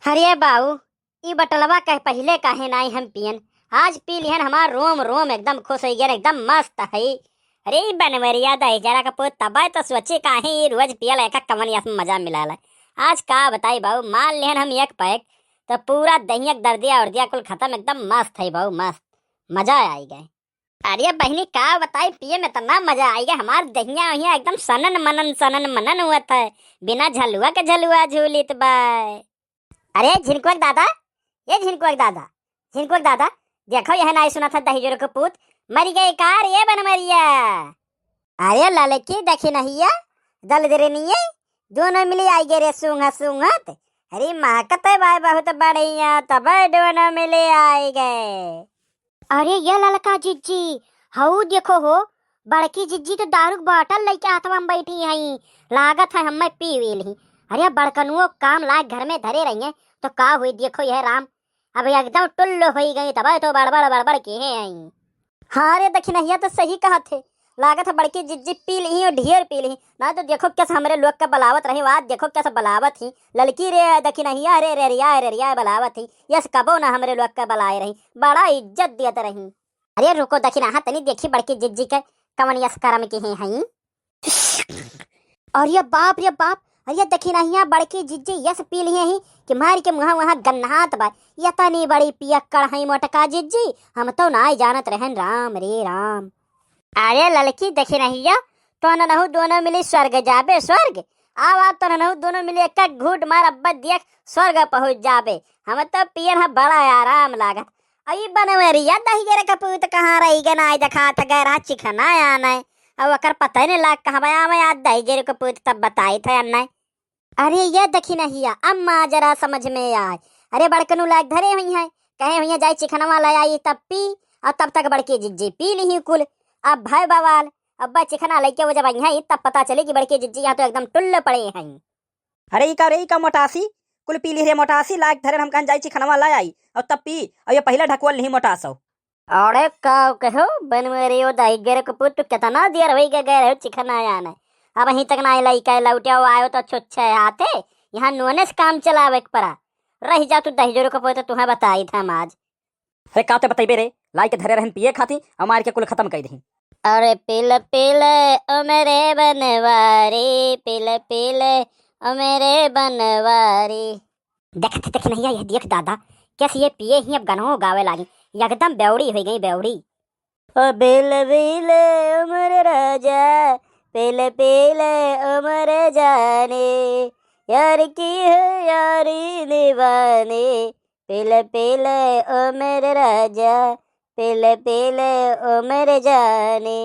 अरे बाऊ, ई बटलवा कह पहले काहे नाई हम पियन। आज पी लिहन, हमार रोम रोम एकदम खुश हो गया, एकदम मस्त है। अरे ई बनवरिया दही जरा का पोत तबाय तो सोचे काहे ई रोज पियल एक कमन या मजा मिलाला। आज का बताई बाऊ, मान लिहन हम एक पैक तो पूरा दहिया दर्दिया और दिया कुल खत्म, एकदम मस्त है बाऊ, मस्त मजा आई गए। अरे बहनी का बताई, पिए में इतना मजा आई गया, हमार दहिया वहिया एकदम सनन मनन हुआ था, बिना झलुआ के झलुआ झूलित बाय। अरे झिनकुआ दादा, ये झिनकुआ दादा, देखो यह नाई सुना था दही जोरो के पूत मरी गए कार ये बन मरिया। अरे ललकी देखी नहीं है, दल दे नहीं है, दोनों मिली आई गए रे सूंघत। अरे महकत है भाई बहुत बढ़िया, तब दोनों मिले आई गए। अरे ये ललका जिज्जी, हाउ देखो हो, बड़की जिज्जी तो दारू बाटल लेके हाथवा में बैठी है, लागत है हमें पी ली। अरे बड़कनुओ काम लायक घर में धरे रही है तो का हुई देखो यह राम, अब एकदम टुल्लो हो गई, तब तो बड़बड़ के हैं। हाँ रे देखी नहीं तो सही कहा थे, लागत है बड़की जिज्जी पी ली और ढेर पी ली ना, तो देखो कैसे हमारे लोग का बलावत रही, बात देखो कैसे बलावत ही लड़की रे देखी नहीं, अरे रे रिया बलावत ही, यस कबो ना हमारे लोग का बलाए रही, बड़ा इज्जत दियत रही। अरे रुको देखी ना, तनी देखी बड़की जिज्जी के कवन यस करम के हैं। अरे बाप रे बाप, अरे देखी नहीं यहाँ बड़की जिज्जी यस पी लिए ही कि मार के मुहा वहाँ गन्नात बा, ये तनी बड़ी पियक्कड़ है मोटका जिज्जी, हम तो ना जानत रहन, राम रे राम। अरे लड़की देखी नहीं या, तो नहु दोनों मिली स्वर्ग जाबे, स्वर्ग आवा तो नहु दोनों मिली एक घूट मार अब्बा देख स्वर्ग पहुंच जाबे, हम तो पियन है बड़ा आराम लागत। अई बनवरिया दही जरा कपूत कहाँ रही गए ना, देखा था गैरा चिखना आना है, अब अकर पता ही नहीं लाग कहाँ बया मैं आज दही जरे कपूत तब बताई था अन्ना। अरे ये देखी नहीं या, अम्मा जरा समझ में आए। अरे बड़कनू लायक धरे हुई है, कहे हुई जाए चिखनवा ले आई तब पी, और तब तक बड़की जिज्जी पी ली कुल। अब भाई बवाल अब्बा चिखना लेके वो जब आई है तब पता चले कि बड़की जिज्जी यहाँ तो एकदम टुल्ल पड़े हैं। अरे का मोटासी कुल पी ली रे, मोटासी लायक धरे हम कहां जाई चिखनवा ला आई और तब पी, और ये पहला ढकवल नहीं मोटासो। अरे का कहो बनवरे ओ दाई गेरे को पुत कितना देर होई गए चिखना आना, अब अहीं तक ना लाई के लौटे आयो तो छुच्छे आते, यहाँ नोने से काम चलावे पड़ा, रह जा तू दही जोरो को पुत तुम्हें बताई था आज। अरे का ते बताइबे रे, लाई के धरे रहन पिए खाती और मार के कुल खत्म कर दही। अरे पिल पिल ओ मेरे बनवारी, पिल पिल ओ मेरे बनवारी। देख नहीं है, देख दादा कैसे ये पिए ही अब गनो गावे लागी, एकदम बेवड़ी हो गई बेवड़ी। ओ बिल बिल उमर राजा, पिल पिल उमर जाने, यार की है यारी दीवाने, पिल पिल उमर राजा, पिल पिल उमर जाने।